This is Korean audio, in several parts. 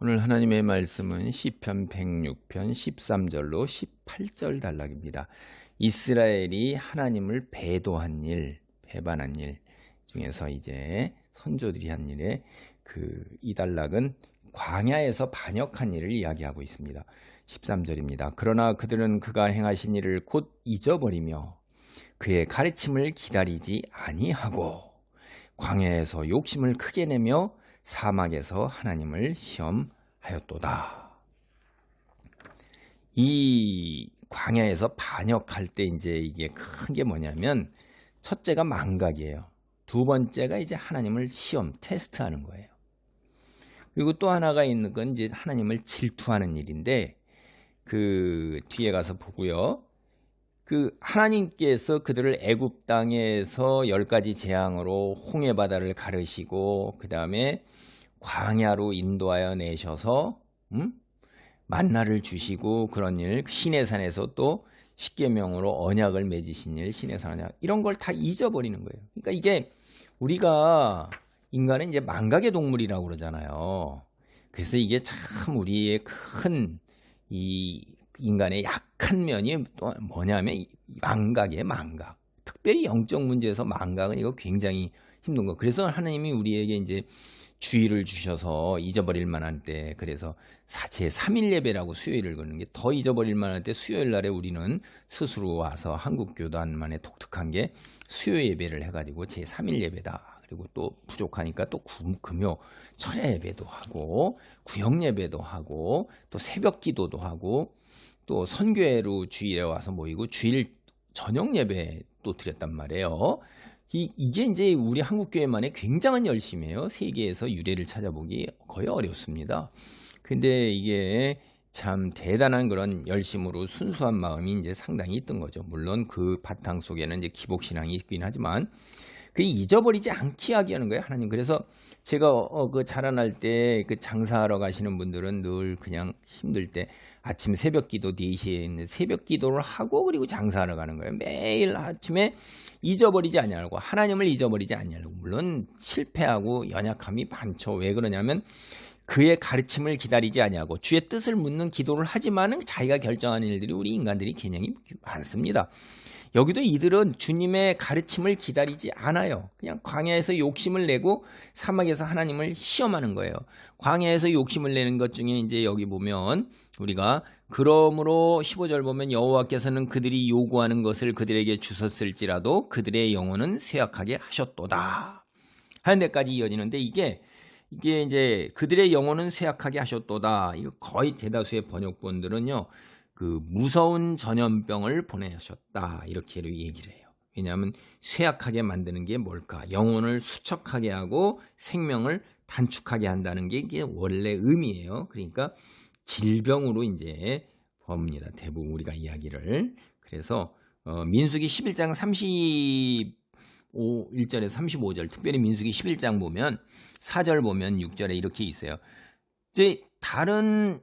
오늘 하나님의 말씀은 시편 106편 13절로 18절 단락입니다. 이스라엘이 하나님을 배도한 일, 배반한 일 중에서 이제 선조들이 한 일에 이 단락은 광야에서 반역한 일을 이야기하고 있습니다. 13절입니다. 그러나 그들은 그가 행하신 일을 곧 잊어버리며 그의 가르침을 기다리지 아니하고 광야에서 욕심을 크게 내며 사막에서 하나님을 시험하였도다. 이 광야에서 반역할 때 이제 이게 큰 게 뭐냐면 첫째가 망각이에요. 두 번째가 이제 하나님을 시험, 테스트하는 거예요. 그리고 또 하나가 있는 건 이제 하나님을 질투하는 일인데 그 뒤에 가서 보고요. 하나님께서 그들을 애굽 땅에서 10가지 재앙으로 홍해 바다를 가르시고 그 다음에 광야로 인도하여 내셔서 만나를 주시고 그런 일, 시내산에서 또 십계명으로 언약을 맺으신 일, 시내산 언약 이런 걸 다 잊어버리는 거예요. 그러니까 이게 우리가 인간은 이제 망각의 동물이라고 그러잖아요. 그래서 이게 참 우리의 큰 이 인간의 약한 면이 또 뭐냐면 망각이에요. 망각. 특별히 영적 문제에서 망각은 이거 굉장히 힘든 거. 그래서 하나님이 우리에게 이제 주의를 주셔서 잊어버릴 만한 때, 그래서 제 3일 예배라고 수요일을 걷는 게 더 잊어버릴 만한 때 수요일 날에 우리는 스스로 와서 한국교단만의 독특한 게 수요 예배를 해가지고 제 3일 예배다. 그리고 또 부족하니까 또 금요 철야 예배도 하고 구역 예배도 하고 또 새벽 기도도 하고 또 선교회로 주일에 와서 모이고 주일 저녁 예배 또 드렸단 말이에요. 이게 이제 우리 한국교회만의 굉장한 열심이에요. 세계에서 유래를 찾아보기 거의 어렵습니다. 근데 이게 참 대단한 그런 열심으로 순수한 마음이 이제 상당히 있던 거죠. 물론 그 바탕 속에는 이제 기복신앙이 있긴 하지만 그 잊어버리지 않게 하게 하는 거예요, 하나님. 그래서 제가 그 자라날 때 그 장사하러 가시는 분들은 늘 그냥 힘들 때 아침 새벽 기도 4시에 있는 새벽 기도를 하고 그리고 장사하러 가는 거예요. 매일 아침에 잊어버리지 아니하고 하나님을 잊어버리지 아니하고. 물론 실패하고 연약함이 많죠. 왜 그러냐면 그의 가르침을 기다리지 아니하고 주의 뜻을 묻는 기도를 하지만은 자기가 결정하는 일들이 우리 인간들이 개념이 많습니다. 여기도 이들은 주님의 가르침을 기다리지 않아요. 그냥 광야에서 욕심을 내고 사막에서 하나님을 시험하는 거예요. 광야에서 욕심을 내는 것 중에 이제 여기 보면 우리가 그러므로 15절 보면 여호와께서는 그들이 요구하는 것을 그들에게 주셨을지라도 그들의 영혼은 쇠약하게 하셨도다 하는 데까지 이어지는데 이게 이제 그들의 영혼은 쇠약하게 하셨도다. 이거 거의 대다수의 번역본들은요. 무서운 전염병을 보내셨다 이렇게 얘기를 해요. 왜냐하면 쇠약하게 만드는 게 뭘까? 영혼을 수척하게 하고 생명을 단축하게 한다는 게 이게 원래 의미예요. 그러니까 질병으로 이제 봅니다. 대부분 우리가 이야기를. 그래서 민수기 11장 1절에서 35절, 특별히 민수기 11장 보면 4절 보면 6절에 이렇게 있어요. 이제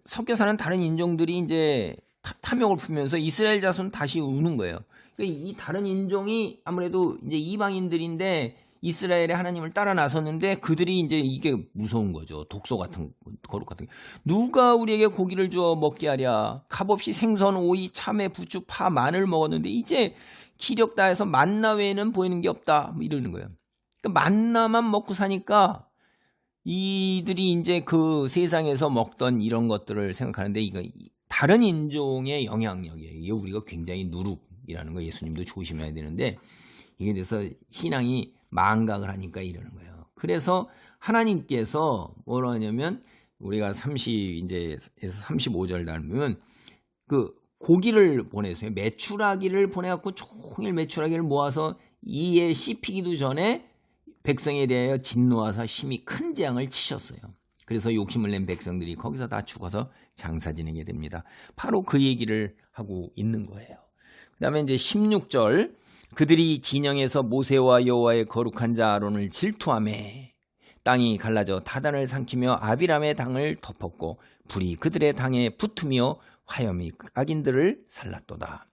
섞여 사는 다른 인종들이 이제 탐욕을 품으면서 이스라엘 자손 다시 우는 거예요. 그러니까 이 다른 인종이 아무래도 이제 이방인들인데 이스라엘의 하나님을 따라 나섰는데 그들이 이제 이게 무서운 거죠. 독소 같은 거룩 같은. 누가 우리에게 고기를 주어 먹게 하랴. 값없이 생선, 오이, 참외, 부추, 파, 마늘 먹었는데 이제 기력 다해서 만나 외에는 보이는 게 없다. 뭐 이러는 거예요. 그러니까 만나만 먹고 사니까 이들이 이제 그 세상에서 먹던 이런 것들을 생각하는데 이거 다른 인종의 영향력이에요. 이게 우리가 굉장히 누룩이라는 거 예수님도 조심해야 되는데 이게 돼서 신앙이 망각을 하니까 이러는 거예요. 그래서 하나님께서 뭐라 하냐면 우리가 35절 달면 고기를 보내세요. 메추라기를 보내갖고 종일 메추라기를 모아서 이에 씹히기도 전에 백성에 대하여 진노하사 심히 큰 재앙을 치셨어요. 그래서 욕심을 낸 백성들이 거기서 다 죽어서 장사 지내게 됩니다. 바로 그 얘기를 하고 있는 거예요. 그 다음에 이제 16절 그들이 진영에서 모세와 여호와의 거룩한 자 아론을 질투하매 땅이 갈라져 다단을 삼키며 아비람의 당을 덮었고 불이 그들의 당에 붙으며 화염이 악인들을 살랐도다.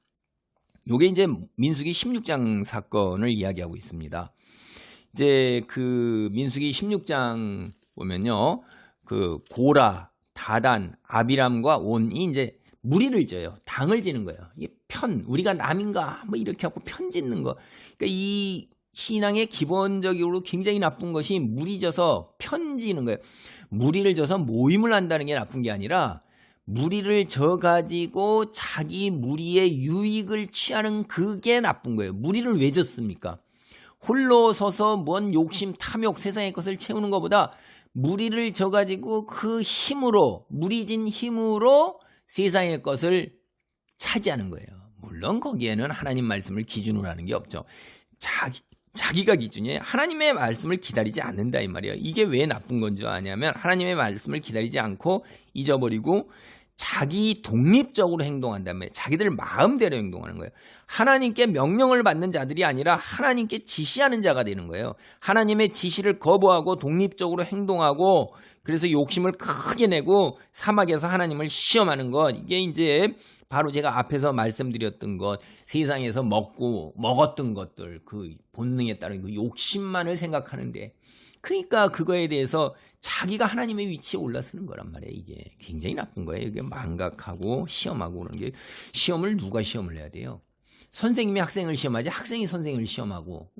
요게 이제 민수기 16장 사건을 이야기하고 있습니다. 이제 민수기 16장 보면요. 고라 다단, 아비람과 온이 이제 무리를 져요. 당을 지는 거예요. 이게 우리가 남인가 뭐 이렇게 하고 편 짓는 거. 그러니까 이 신앙의 기본적으로 굉장히 나쁜 것이 무리 져서 편 지는 거예요. 무리를 져서 모임을 한다는 게 나쁜 게 아니라 무리를 져 가지고 자기 무리의 유익을 취하는 그게 나쁜 거예요. 무리를 왜 졌습니까? 홀로 서서 뭔 욕심, 탐욕, 세상의 것을 채우는 것보다 무리를 져 가지고 그 힘으로, 무리진 힘으로 세상의 것을 차지하는 거예요. 물론 거기에는 하나님 말씀을 기준으로 하는 게 없죠. 자기가 기준이에요. 하나님의 말씀을 기다리지 않는다 이 말이에요. 이게 왜 나쁜 건 줄 아냐면 하나님의 말씀을 기다리지 않고 잊어버리고 자기 독립적으로 행동한다면 자기들 마음대로 행동하는 거예요. 하나님께 명령을 받는 자들이 아니라 하나님께 지시하는 자가 되는 거예요. 하나님의 지시를 거부하고 독립적으로 행동하고 그래서 욕심을 크게 내고 사막에서 하나님을 시험하는 것. 이게 이제 바로 제가 앞에서 말씀드렸던 것, 세상에서 먹었던 것들, 그 본능에 따른 그 욕심만을 생각하는데 그러니까 그거에 대해서 자기가 하나님의 위치에 올라서는 거란 말이에요. 이게 굉장히 나쁜 거예요. 이게 망각하고 시험하고 그런 게. 시험을 누가 시험을 해야 돼요? 선생님이 학생을 시험하지 학생이 선생님을 시험하고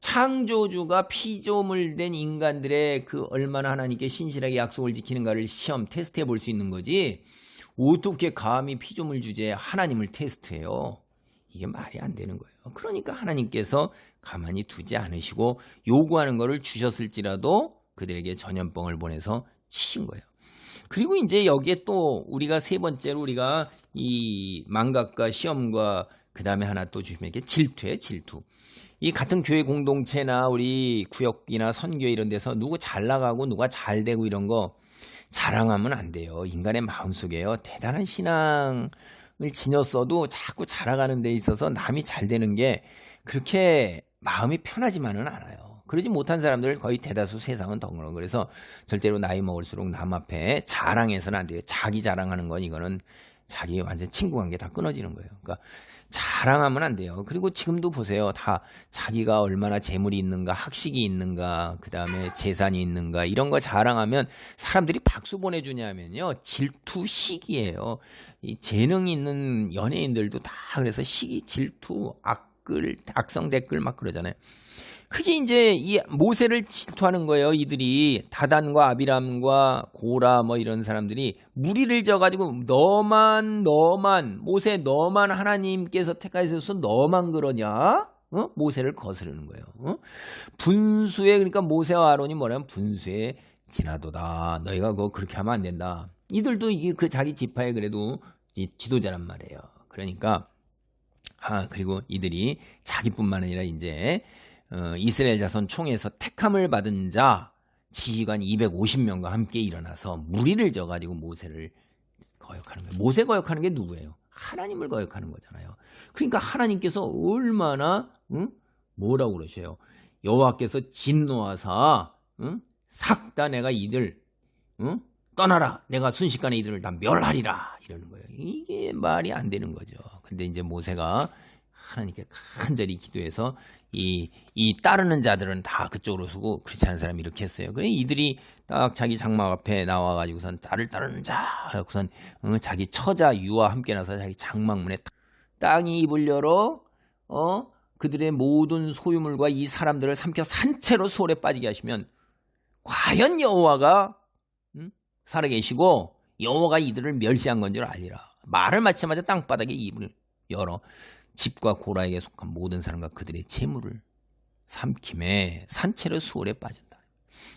창조주가 피조물 된 인간들의 그 얼마나 하나님께 신실하게 약속을 지키는가를 시험 테스트해 볼 수 있는 거지 어떻게 감히 피조물 주제에 하나님을 테스트해요? 이게 말이 안 되는 거예요. 그러니까 하나님께서 가만히 두지 않으시고 요구하는 것을 주셨을지라도 그들에게 전염병을 보내서 치신 거예요. 그리고 이제 여기에 또 우리가 세 번째로 우리가 이 망각과 시험과 그 다음에 하나 또 주시면 이게 질투예요. 질투. 이 같은 교회 공동체나 우리 구역이나 선교회 이런 데서 누구 잘 나가고 누가 잘 되고 이런 거 자랑하면 안 돼요. 인간의 마음속에요. 대단한 신앙을 지녔어도 자꾸 자라가는 데 있어서 남이 잘 되는 게 그렇게 마음이 편하지만은 않아요. 그러지 못한 사람들 거의 대다수 세상은 덩그러. 그래서 절대로 나이 먹을수록 남 앞에 자랑해서는 안 돼요. 자기 자랑하는 건 이거는 자기 완전 친구 관계 다 끊어지는 거예요. 그러니까 자랑하면 안 돼요. 그리고 지금도 보세요. 다 자기가 얼마나 재물이 있는가, 학식이 있는가, 그 다음에 재산이 있는가 이런 거 자랑하면 사람들이 박수 보내주냐면요. 질투식이에요. 이 재능 있는 연예인들도 다 그래서 시기, 질투, 악성 댓글 막 그러잖아요. 그게 이제 이 모세를 질투하는 거예요. 이들이 다단과 아비람과 고라 뭐 이런 사람들이 무리를 져가지고 너만 모세 너만 하나님께서 택하셔서 너만 그러냐? 모세를 거스르는 거예요. 분수에 그러니까 모세와 아론이 뭐냐면 분수에 지나도다. 너희가 그렇게 하면 안 된다. 이들도 이게 그 자기 지파의 그래도 지도자란 말이에요. 그러니까 그리고 이들이 자기뿐만 아니라 이제 이스라엘 자손 총에서 택함을 받은 자 지휘관 250명과 함께 일어나서 무리를 져가지고 모세를 거역하는 거예요. 모세 거역하는 게 누구예요? 하나님을 거역하는 거잖아요. 그러니까 하나님께서 얼마나 뭐라고 그러셔요? 여호와께서 진노하사 싹 다 내가 이들 떠나라. 내가 순식간에 이들을 다 멸하리라. 이러는 거예요. 이게 말이 안 되는 거죠. 근데 이제 모세가 하나님께 간절히 기도해서 이 따르는 자들은 다 그쪽으로 서고 그렇지 않은 사람이 이렇게 했어요. 그래 이들이 딱 자기 장막 앞에 나와가지고선 나를 따르는 자 하고선 자기 처자 유와 함께 나서 자기 장막문에 땅이 입을 열어 그들의 모든 소유물과 이 사람들을 삼켜 산채로 수월에 빠지게 하시면 과연 여호와가 살아계시고 여호와가 이들을 멸시한 건 줄 알리라. 말을 마치자마자 땅바닥에 입을 열어 집과 고라에게 속한 모든 사람과 그들의 재물을 삼킴에 산채로 수월에 빠진다.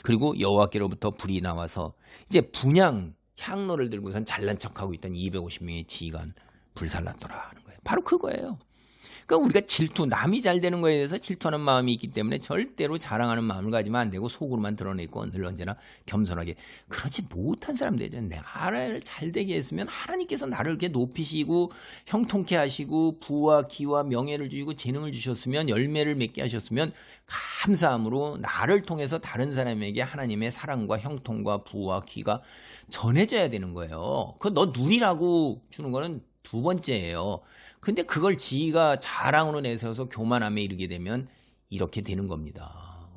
그리고 여호와께로부터 불이 나와서 이제 분향 향로를 들고선 잘난 척하고 있던 250명의 지휘관 불살랐더라 하는 거예요. 바로 그거예요. 그러니까 우리가 질투, 남이 잘 되는 거에 대해서 질투하는 마음이 있기 때문에 절대로 자랑하는 마음을 가지면 안 되고 속으로만 드러내고 늘 언제나 겸손하게. 그러지 못한 사람들은 나를 잘 되게 했으면 하나님께서 나를 이렇게 높이시고 형통케 하시고 부와 기와 명예를 주시고 재능을 주셨으면 열매를 맺게 하셨으면 감사함으로 나를 통해서 다른 사람에게 하나님의 사랑과 형통과 부와 기가 전해져야 되는 거예요. 그거 너 누리라고 주는 거는 두 번째예요. 근데 그걸 지가 자랑으로 내세워서 교만함에 이르게 되면 이렇게 되는 겁니다.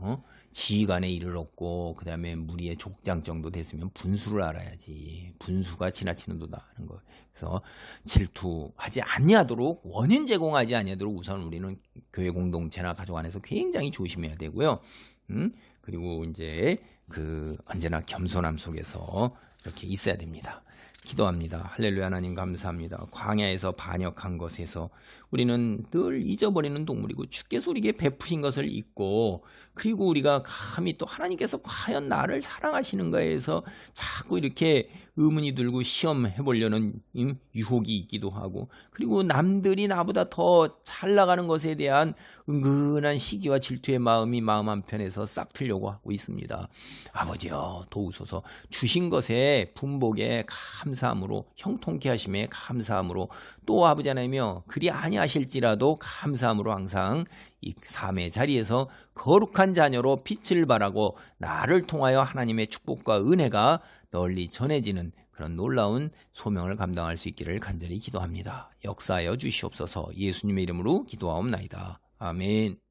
지휘관에 이르렀고 그 다음에 무리의 족장 정도 됐으면 분수를 알아야지. 분수가 지나치는 도다 하는 거. 그래서 질투하지 아니하도록 원인 제공하지 아니하도록 우선 우리는 교회 공동체나 가족 안에서 굉장히 조심해야 되고요. 그리고 이제 언제나 겸손함 속에서 이렇게 있어야 됩니다. 기도합니다. 할렐루야. 하나님 감사합니다. 광야에서 반역한 것에서 우리는 늘 잊어버리는 동물이고 주께서 우리에게 베푸신 것을 잊고 그리고 우리가 감히 또 하나님께서 과연 나를 사랑하시는가에 해서 자꾸 이렇게 의문이 들고 시험해 보려는 유혹이 있기도 하고 그리고 남들이 나보다 더 잘 나가는 것에 대한 은근한 시기와 질투의 마음이 마음 한편에서 싹 틀려고 하고 있습니다. 아버지여 도우소서. 주신 것에 분복에 감사함으로 형통케 하심에 감사함으로 또 아버지 하나님이여 그리 아니하실지라도 감사함으로 항상 이 삶의 자리에서 거룩한 자녀로 빛을 발하고 나를 통하여 하나님의 축복과 은혜가 널리 전해지는 그런 놀라운 소명을 감당할 수 있기를 간절히 기도합니다. 역사하여 주시옵소서. 예수님의 이름으로 기도하옵나이다. 아멘.